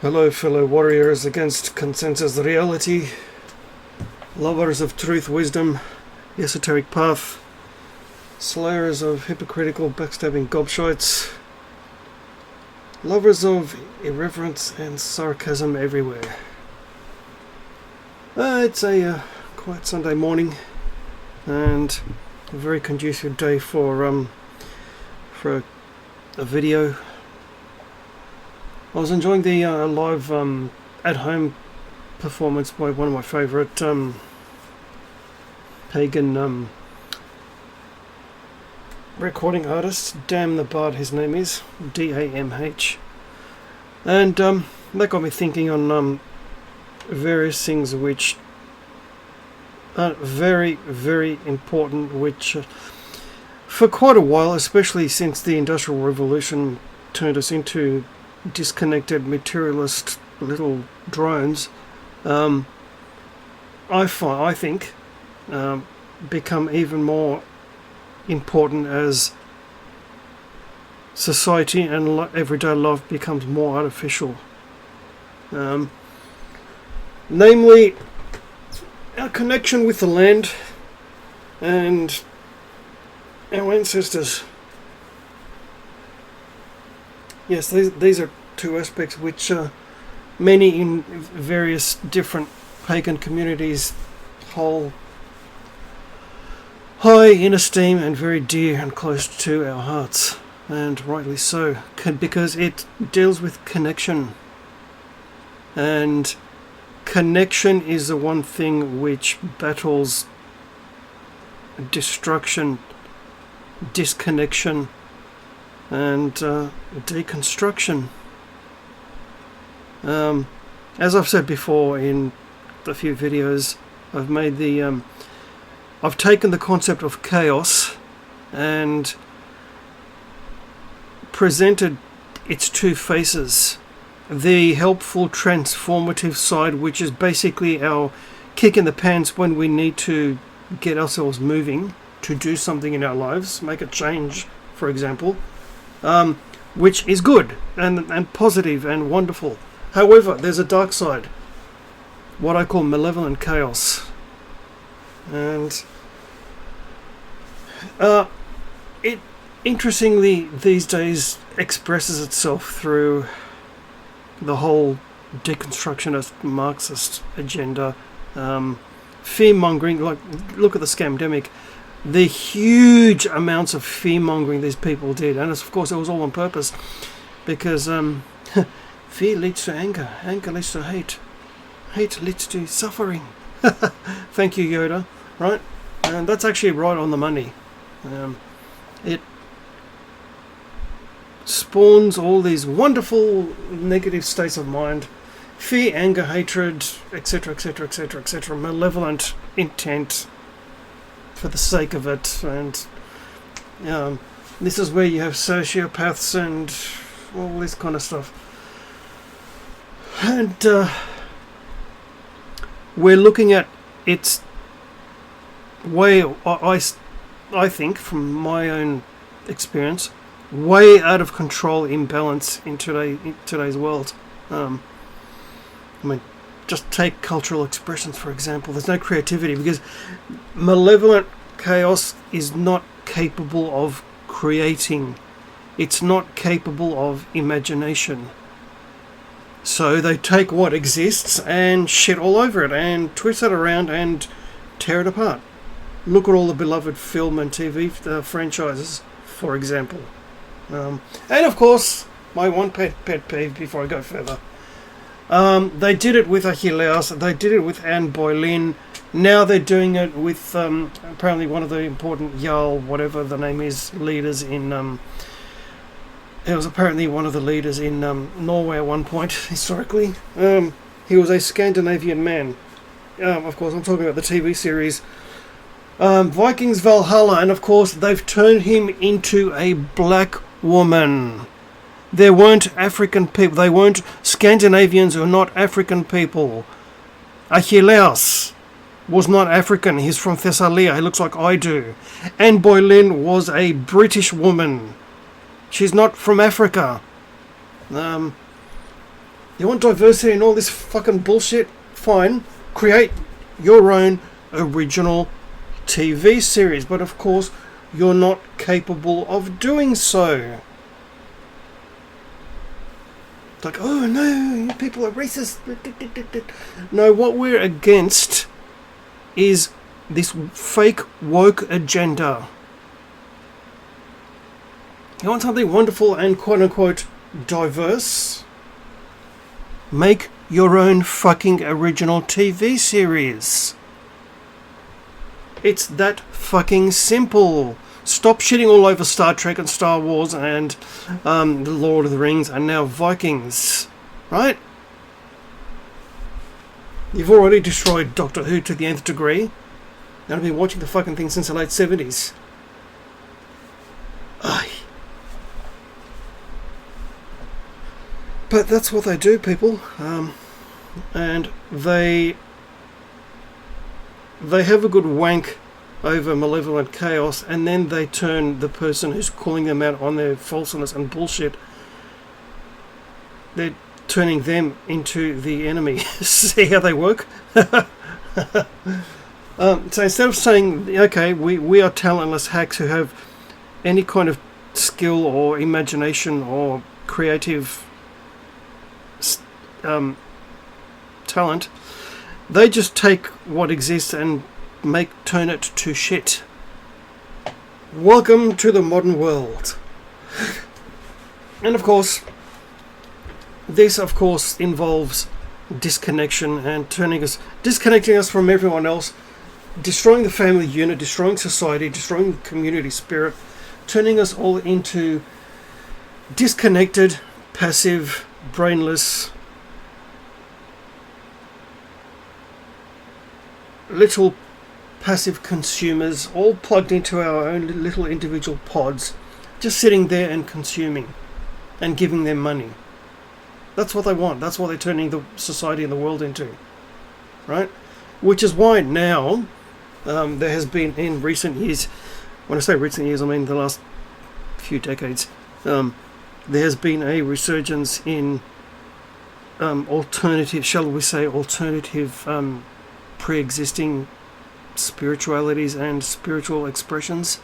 Hello, fellow warriors against consensus reality, lovers of truth, wisdom, the esoteric path, slayers of hypocritical, backstabbing gobshites, lovers of irreverence and sarcasm everywhere. It's a quiet Sunday morning and a very conducive day for a video. I was enjoying the live at-home performance by one of my favourite pagan recording artists, Damn the Bard his name is, D-A-M-H, and that got me thinking on various things which are very, very important, which for quite a while, especially since the Industrial Revolution turned us into disconnected materialist little drones, I think become even more important as society and everyday life becomes more artificial. Namely, our connection with the land and our ancestors. Yes, these are two aspects which many in various different pagan communities hold high in esteem and very dear and close to our hearts, and rightly so, because it deals with connection, and connection is the one thing which battles destruction, disconnection, and deconstruction. As I've said before in a few videos, I've taken the concept of chaos and presented its two faces. The helpful, transformative side, which is basically our kick in the pants when we need to get ourselves moving, to do something in our lives, make a change, for example, which is good and positive and wonderful. However, there's a dark side, what I call malevolent chaos, and it interestingly these days expresses itself through the whole deconstructionist Marxist agenda, fear-mongering. Like, look at the scamdemic, the huge amounts of fear-mongering these people did, and of course it was all on purpose, because fear leads to anger, anger leads to hate, hate leads to suffering. Thank you, Yoda. Right? And that's actually right on the money. It spawns all these wonderful negative states of mind: fear, anger, hatred, etc., etc., etc., etc., malevolent intent for the sake of it. And this is where you have sociopaths and all this kind of stuff. And we're looking at its way, I think, from my own experience, way out of control imbalance in today's world. I mean, just take cultural expressions, for example. There's no creativity because malevolent chaos is not capable of creating. It's not capable of imagination. So they take what exists and shit all over it and twist it around and tear it apart. Look at all the beloved film and TV franchises, for example. And of course, my one pet peeve before I go further. They did it with Achilles, they did it with Anne Boleyn, now they're doing it with apparently one of the important Jarl, whatever the name is, leaders in... He was apparently one of the leaders in Norway at one point, historically. He was a Scandinavian man. Of course, I'm talking about the TV series Vikings Valhalla, and of course they've turned him into a black woman. There weren't African people, they weren't Scandinavians or not African people. Achilles was not African, he's from Thessalia, he looks like I do. Anne Boleyn was a British woman. She's not from Africa. You want diversity and all this fucking bullshit? Fine. Create your own original TV series. But of course, you're not capable of doing so. It's like, oh no, you people are racist. No, what we're against is this fake woke agenda. You want something wonderful and quote-unquote diverse? Make your own fucking original TV series. It's that fucking simple. Stop shitting all over Star Trek and Star Wars and The Lord of the Rings and now Vikings. Right? You've already destroyed Doctor Who to the nth degree. And I've been watching the fucking thing since the late 70s. Aye. But that's what they do, people. And they have a good wank over malevolent chaos, and then they turn the person who's calling them out on their falseness and bullshit, they're turning them into the enemy. See how they work? So instead of saying, okay, we are talentless hacks who have any kind of skill or imagination or creative talent, they just take what exists and turn it to shit. Welcome to the modern world. And of course, this of course involves disconnection and disconnecting us from everyone else, destroying the family unit, destroying society, destroying the community spirit, turning us all into disconnected, passive, brainless, little passive consumers, all plugged into our own little individual pods, just sitting there and consuming and giving them money. That's what they want. That's what they're turning the society and the world into, right? Which is why now there has been in recent years, when I say recent years I mean the last few decades, there has been a resurgence in alternative pre-existing spiritualities and spiritual expressions.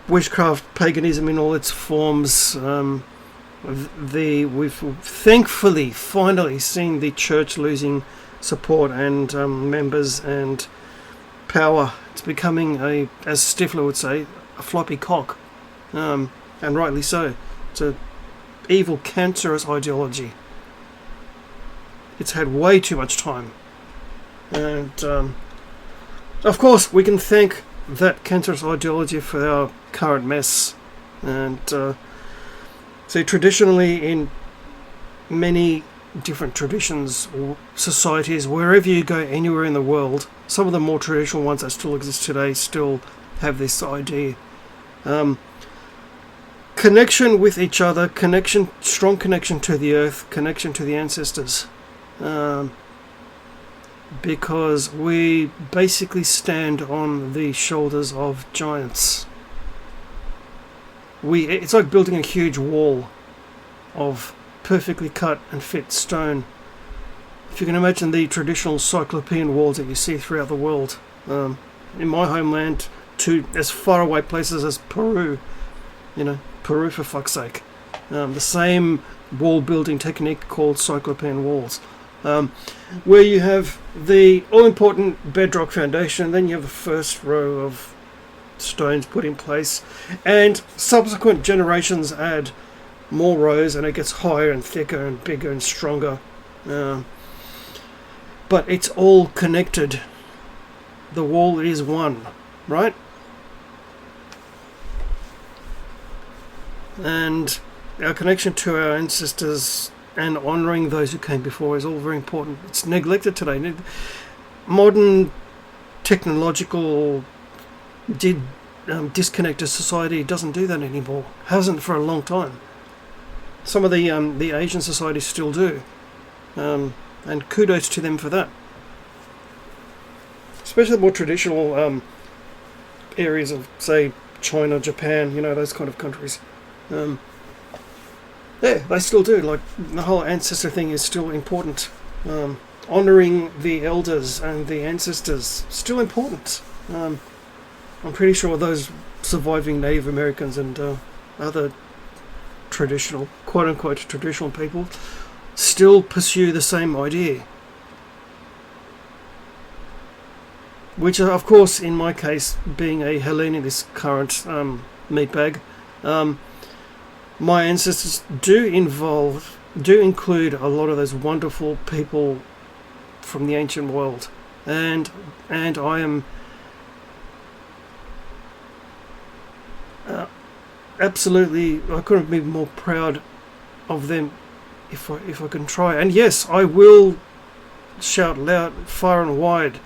Witchcraft, paganism in all its forms. We've thankfully finally seen the church losing support and members and power. It's becoming as Stifler would say, a floppy cock, and rightly so. It's a evil, cancerous ideology. It's had way too much time. And of course we can thank that cancerous ideology for our current mess. And so traditionally in many different traditions or societies, wherever you go anywhere in the world, some of the more traditional ones that still exist today still have this idea. Connection with each other, strong connection to the earth, connection to the ancestors. Because we basically stand on the shoulders of giants. It's like building a huge wall of perfectly cut and fit stone. If you can imagine the traditional cyclopean walls that you see throughout the world, in my homeland to as far away places as Peru, Peru for fuck's sake, the same wall building technique called cyclopean walls. Where you have the all-important bedrock foundation, then you have the first row of stones put in place, and subsequent generations add more rows, and it gets higher and thicker and bigger and stronger. But it's all connected. The wall is one, right? And our connection to our ancestors and honouring those who came before is all very important. It's neglected today. Modern technological disconnected society doesn't do that anymore. Hasn't for a long time. Some of the Asian societies still do, and kudos to them for that. Especially the more traditional areas of, say, China, Japan, those kind of countries. Yeah, they still do. Like, the whole ancestor thing is still important. Honouring the elders and the ancestors, still important. I'm pretty sure those surviving Native Americans and other traditional, quote-unquote traditional people, still pursue the same idea. Which, of course, in my case, being a Hellene, this current meatbag, my ancestors do include a lot of those wonderful people from the ancient world, and I am absolutely, I couldn't be more proud of them if I can try. And yes, I will shout loud, far and wide,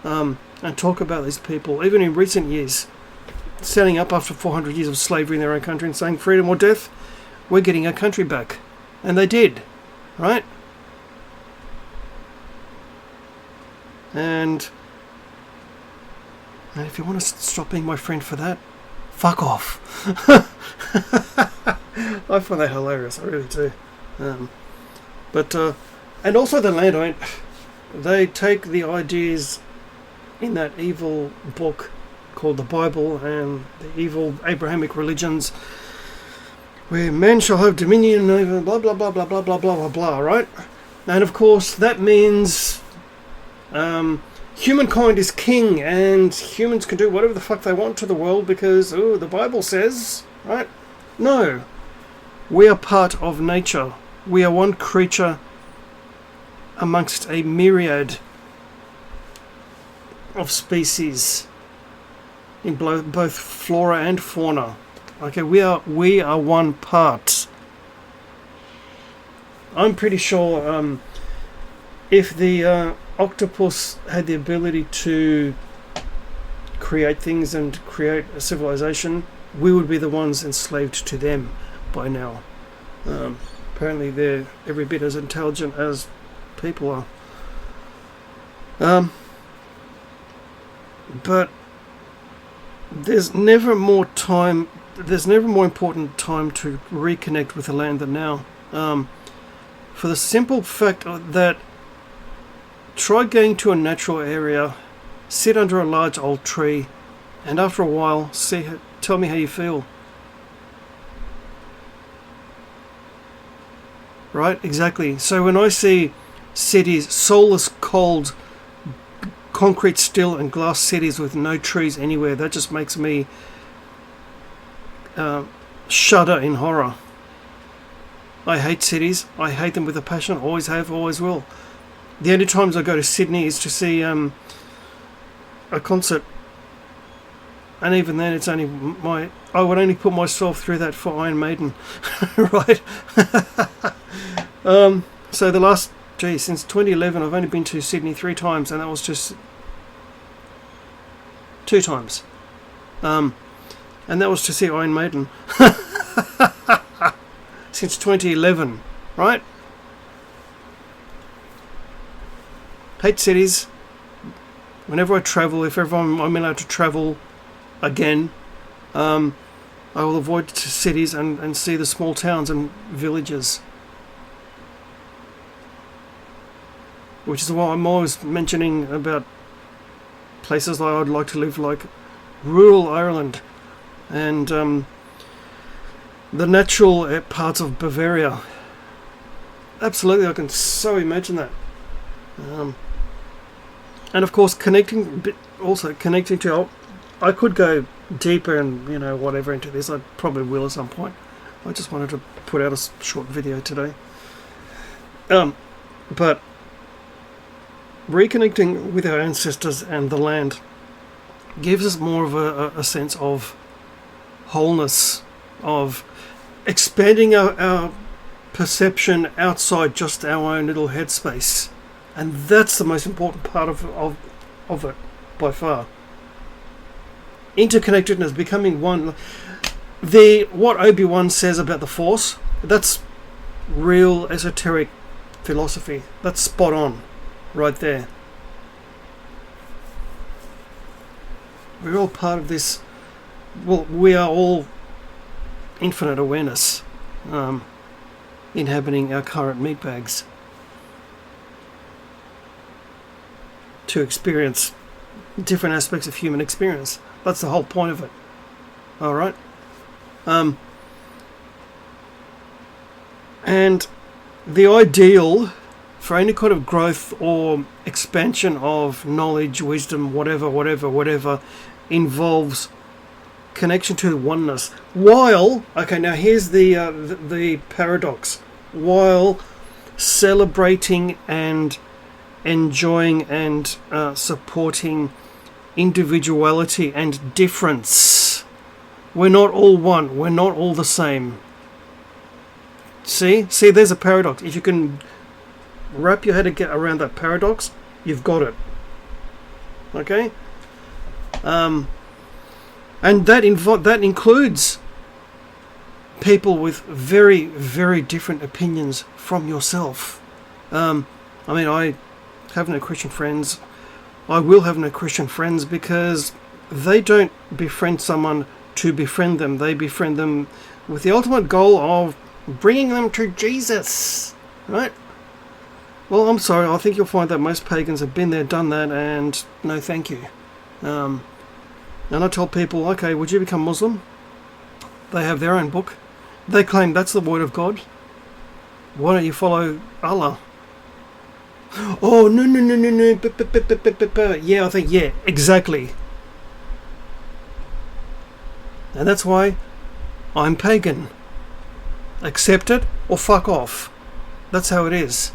and talk about these people, even in recent years, standing up after 400 years of slavery in their own country and saying freedom or death, we're getting our country back. And they did, right? And if you want to stop being my friend for that, fuck off. I find that hilarious, I really do. And also the land, they take the ideas in that evil book called the Bible and the evil Abrahamic religions, where men shall have dominion over blah blah blah blah blah blah blah blah blah, right? And of course that means humankind is king and humans can do whatever the fuck they want to the world because the Bible says, right? No, we are part of nature. We are one creature amongst a myriad of species in both flora and fauna. Okay, we are one part. I'm pretty sure if the octopus had the ability to create things and create a civilization, we would be the ones enslaved to them by now. Apparently they're every bit as intelligent as people are. But there's never more important time to reconnect with the land than now. For the simple fact that try going to a natural area, sit under a large old tree, and after a while, tell me how you feel. Right? Exactly. So when I see cities, soulless, cold, concrete still and glass cities with no trees anywhere, that just makes me shudder in horror. I hate cities. I hate them with a passion. Always have, always will. The only times I go to Sydney is to see a concert, and even then it's only I would only put myself through that for Iron Maiden. Right? So the last, since 2011 I've only been to Sydney 3 times, and that was just 2 times. And that was to see Iron Maiden. Since 2011, right? Hate cities. Whenever I travel, if ever I'm allowed to travel again, I will avoid cities and see the small towns and villages. Which is why I'm always mentioning about places that I'd like to live, like rural Ireland and the natural parts of Bavaria. Absolutely, I can so imagine that. And of course, connecting to, I could go deeper and whatever into this. I probably will at some point. I just wanted to put out a short video today. But reconnecting with our ancestors and the land gives us more of a sense of wholeness, of expanding our perception outside just our own little headspace. And that's the most important part of it, by far. Interconnectedness, becoming one. What Obi-Wan says about the Force, that's real esoteric philosophy. That's spot on, right there. We're all part of this. Well, we are all infinite awareness. inhabiting our current meat bags to experience different aspects of human experience. That's the whole point of it. All right. And the ideal for any kind of growth or expansion of knowledge, wisdom, whatever, involves connection to oneness. While, okay, now here's the paradox. While celebrating and enjoying and supporting individuality and difference. We're not all one. We're not all the same. See, there's a paradox. If you can wrap your head around that paradox, you've got it. Okay? And that includes people with very, very different opinions from yourself. I have no Christian friends. I will have no Christian friends because they don't befriend someone to befriend them. They befriend them with the ultimate goal of bringing them to Jesus. Right? Well, I'm sorry. I think you'll find that most pagans have been there, done that, and no thank you. And I tell people, okay, would you become Muslim? They have their own book. They claim that's the word of God. Why don't you follow Allah? Oh, no. Yeah, I think, yeah, exactly. And that's why I'm pagan. Accept it or fuck off. That's how it is.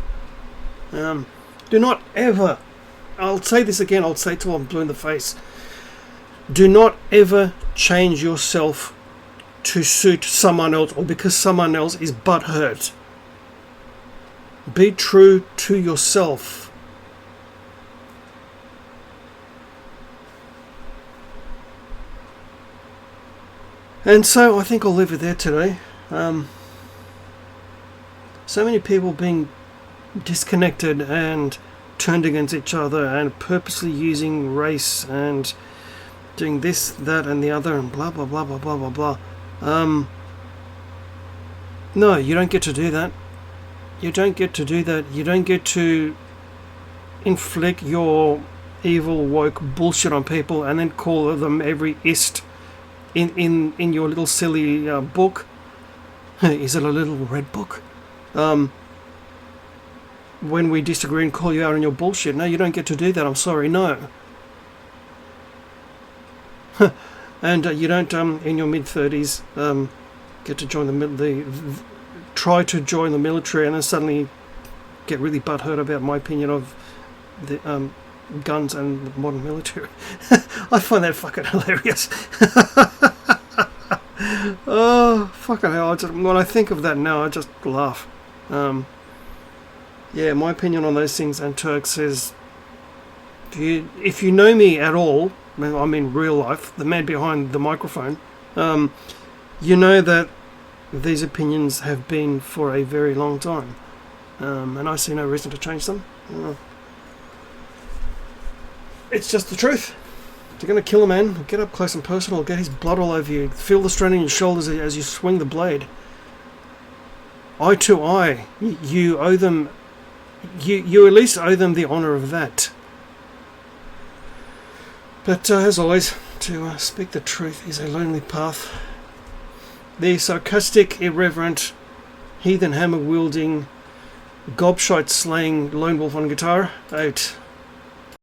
Do not ever, I'll say this again, I'll say it till I'm blue in the face. Do not ever change yourself to suit someone else or because someone else is butthurt. Be true to yourself. And so I think I'll leave it there today. So many people being disconnected and turned against each other and purposely using race and doing this, that and the other and blah blah blah blah blah blah blah. No, you don't get to do that. You don't get to do that. You don't get to inflict your evil woke bullshit on people and then call them every ist in your little silly book. Is it a little red book? When we disagree and call you out on your bullshit. No, you don't get to do that. I'm sorry, no. And you don't, in your mid-30s, get to join try to join the military and then suddenly get really butthurt about my opinion of the guns and the modern military. I find that fucking hilarious. Oh, fucking hell. When I think of that now, I just laugh. Yeah, my opinion on those things, and Turks is, if you know me at all, I mean real life, the man behind the microphone, you know that these opinions have been for a very long time, and I see no reason to change them. It's just the truth. If you're going to kill a man, get up close and personal, get his blood all over you, feel the strain in your shoulders as you swing the blade. Eye to eye, you owe them, you at least owe them the honour of that. But as always, to speak the truth is a lonely path. The sarcastic, irreverent, heathen hammer-wielding, gobshite-slaying lone wolf on guitar, out.